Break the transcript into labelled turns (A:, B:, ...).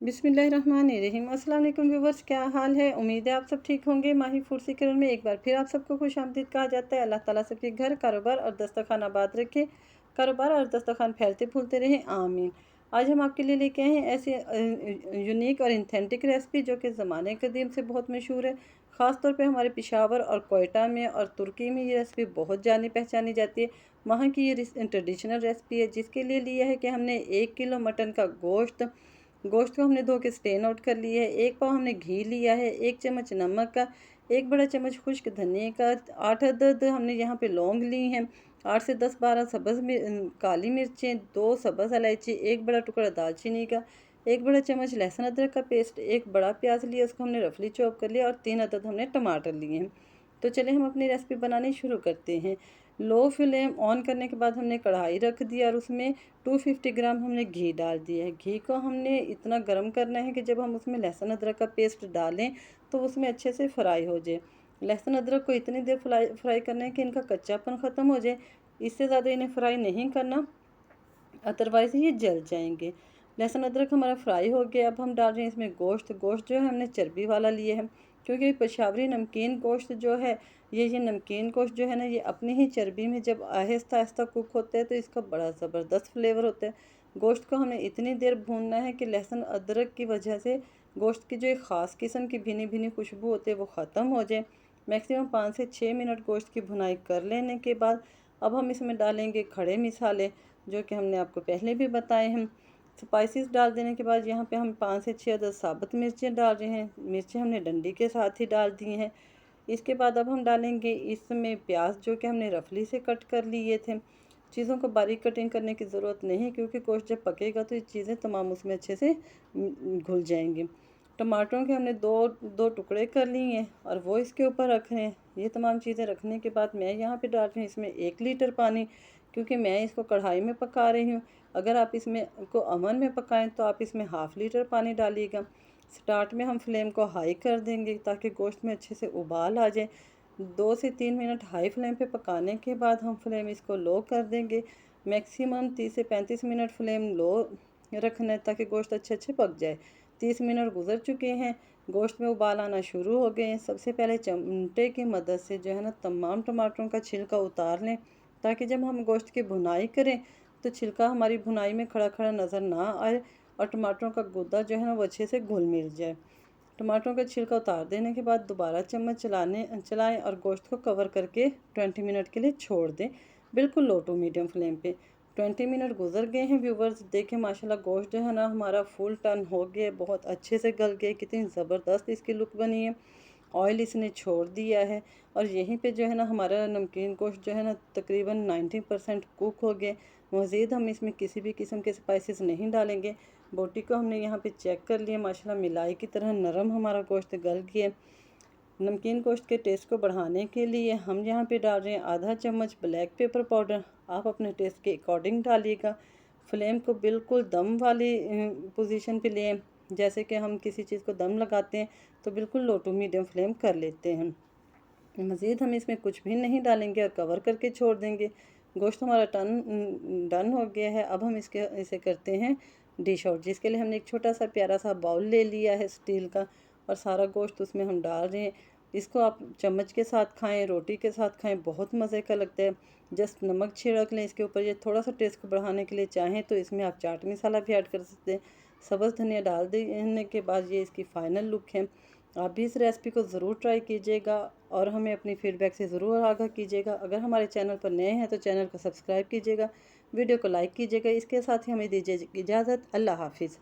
A: बिस्मिल्लाहिर्रहमानिर्रहीम। अस्सलाम वालेकुम व्यूवर्स, क्या हाल है। उम्मीद है आप सब ठीक होंगे। माही फूड सीक्रेट में एक बार फिर आप सबको खुशामदीद कहा जाता है। अल्लाह ताला सबके घर कारोबार और दस्तरखान आबाद रखे, कारोबार और दस्तरखान फैलते फूलते रहें, आमीन। आज हम आपके लिए लेके आए हैं ऐसे यूनिक और इंथेंटिक रेसिपी जो कि ज़माने कदीम से बहुत मशहूर है। ख़ास तौर पे हमारे पेशावर और कोयटा में और तुर्की में ये रेसिपी बहुत जानी पहचानी जाती है। वहाँ की ये ट्रेडिशनल रेसिपी है, जिसके लिए लिया है कि हमने 1 किलो मटन का गोश्त गोश्त को हमने धो के स्टेन आउट कर लिया है। 1 पाव हमने घी लिया है, 1 चम्मच नमक का, 1 बड़ा चम्मच खुश्क धनिए का, 8 अदद हमने यहाँ पे लौंग ली हैं, 8 से 10-12 काली मिर्चें, 2 सब्ज़ इलायची, 1 बड़ा टुकड़ा दालचीनी का, 1 बड़ा चम्मच लहसुन अदरक का पेस्ट, 1 बड़ा प्याज लिया, उसको हमने रफली चॉप कर लिया और 3 अदद हमने टमाटर लिए हैं। तो चलिए हम अपनी रेसिपी बनानी शुरू करते हैं। लो फ्लेम ऑन करने के बाद हमने कढ़ाई रख दी और उसमें 250 ग्राम हमने घी डाल दिया है। घी को हमने इतना गर्म करना है कि जब हम उसमें लहसुन अदरक का पेस्ट डालें तो उसमें अच्छे से फ्राई हो जाए। लहसुन अदरक को इतनी देर फ्राई करना है कि इनका कच्चापन ख़त्म हो जाए। इससे ज़्यादा इन्हें फ्राई नहीं करना, अदरवाइज़ ये जल जाएंगे। लहसुन अदरक हमारा फ्राई हो गया। अब हम डाल रहे हैं इसमें गोश्त। गोश्त जो है हमने चर्बी वाला लिए है, क्योंकि पेशावरी नमकीन गोश्त जो है, ये नमकीन गोश्त जो है ना, ये अपनी ही चर्बी में जब आहिस्ता आहिस्ता कुक होता है तो इसका बड़ा ज़बरदस्त फ्लेवर होता है। गोश्त को हमें इतनी देर भूनना है कि लहसुन अदरक की वजह से गोश्त की जो एक ख़ास किस्म की भीनी भीनी खुशबू होती है वो ख़त्म हो जाए। मैक्सिमम 5 से 6 मिनट गोश्त की भुनाई कर लेने के बाद अब हम इसमें डालेंगे खड़े मिसाले, जो कि हमने आपको पहले भी बताए हैं। स्पाइसेस डाल देने के बाद यहाँ पे हम 5 से 6 अदद साबुत मिर्चें डाल रहे हैं। मिर्चें हमने डंडी के साथ ही डाल दी हैं। इसके बाद अब हम डालेंगे इसमें प्याज, जो कि हमने रफली से कट कर लिए थे। चीज़ों को बारीक कटिंग करने की ज़रूरत नहीं, क्योंकि गोश्त जब पकेगा तो ये चीज़ें तमाम उसमें अच्छे से घुल जाएंगी। टमाटरों के हमने दो दो टुकड़े कर लिए हैं और वो इसके ऊपर रख रहे हैं। ये तमाम चीज़ें रखने के बाद मैं यहाँ पे डाल रही हूँ इसमें 1 लीटर पानी, क्योंकि मैं इसको कढ़ाई में पका रही हूँ। अगर आप इसमें को अवन में पकाएं तो आप इसमें हाफ़ लीटर पानी डालिएगा। स्टार्ट में हम फ्लेम को हाई कर देंगे ताकि गोश्त में अच्छे से उबाल आ जाए। 2 से 3 मिनट हाई फ्लेम पे पकाने के बाद हम फ्लेम इसको लो कर देंगे। मैक्सिमम 30 से 35 मिनट फ्लेम लो रखना है ताकि गोश्त अच्छे अच्छे पक जाए। 30 मिनट गुजर चुके हैं, गोश्त में उबाल आना शुरू हो गए हैं। सबसे पहले चिमटे की मदद से जो है ना तमाम टमाटरों का छिलका उतार लें, ताकि जब हम गोश्त की भुनाई करें तो छिलका हमारी भुनाई में खड़ा खड़ा नज़र ना आए और टमाटरों का गुद्दा जो है ना वो अच्छे से घुल मिल जाए। टमाटरों का छिलका उतार देने के बाद दोबारा चम्मच चलाएं और गोश्त को कवर करके 20 मिनट के लिए छोड़ दें, बिल्कुल लो टू मीडियम फ्लेम पे। 20 मिनट गुजर गए हैं व्यूवर्स, देखें माशाल्लाह गोश्त जो है ना हमारा फुल टर्न हो गया, बहुत अच्छे से गल गए, कितनी ज़बरदस्त इसकी लुक बनी है। ऑयल इसने छोड़ दिया है और यहीं पे जो है ना हमारा नमकीन गोश्त जो है ना तकरीबन 90% कुक हो गए। मज़ीद हम इसमें किसी भी किस्म के स्पाइसेस नहीं डालेंगे। बोटी को हमने यहाँ पे चेक कर लिया, माशाल्लाह मिलाई की तरह नरम हमारा गोश्त गल गया। नमकीन गोश्त के टेस्ट को बढ़ाने के लिए हम यहाँ पे डाल रहे हैं आधा चम्मच ब्लैक पेपर पाउडर। आप अपने टेस्ट के अकॉर्डिंग डालिएगा। फ्लेम को बिल्कुल दम वाली पोजीशन पे लें, जैसे कि हम किसी चीज़ को दम लगाते हैं तो बिल्कुल लो टू मीडियम फ्लेम कर लेते हैं। मज़ीद हम इसमें कुछ भी नहीं डालेंगे और कवर करके छोड़ देंगे। गोश्त हमारा डन हो गया है। अब हम इसे करते हैं डिश आउट, जिसके लिए हमने एक छोटा सा प्यारा सा बाउल ले लिया है स्टील का और सारा गोश्त उसमें हम डाल रहे हैं। इसको आप चम्मच के साथ खाएं, रोटी के साथ खाएं, बहुत मज़े का लगता है। जस्ट नमक छिड़क लें इसके ऊपर। ये थोड़ा सा टेस्ट को बढ़ाने के लिए चाहें तो इसमें आप चाट मसाला भी ऐड कर सकते हैं। सब्ज़ धनिया डाल देने के बाद ये इसकी फ़ाइनल लुक है। आप भी इस रेसिपी को ज़रूर ट्राई कीजिएगा और हमें अपनी फ़ीडबैक से ज़रूर आगाह कीजिएगा। अगर हमारे चैनल पर नए हैं तो चैनल को सब्सक्राइब कीजिएगा, वीडियो को लाइक कीजिएगा। इसके साथ ही हमें दीजिए इजाज़त। अल्लाह हाफ़िज़।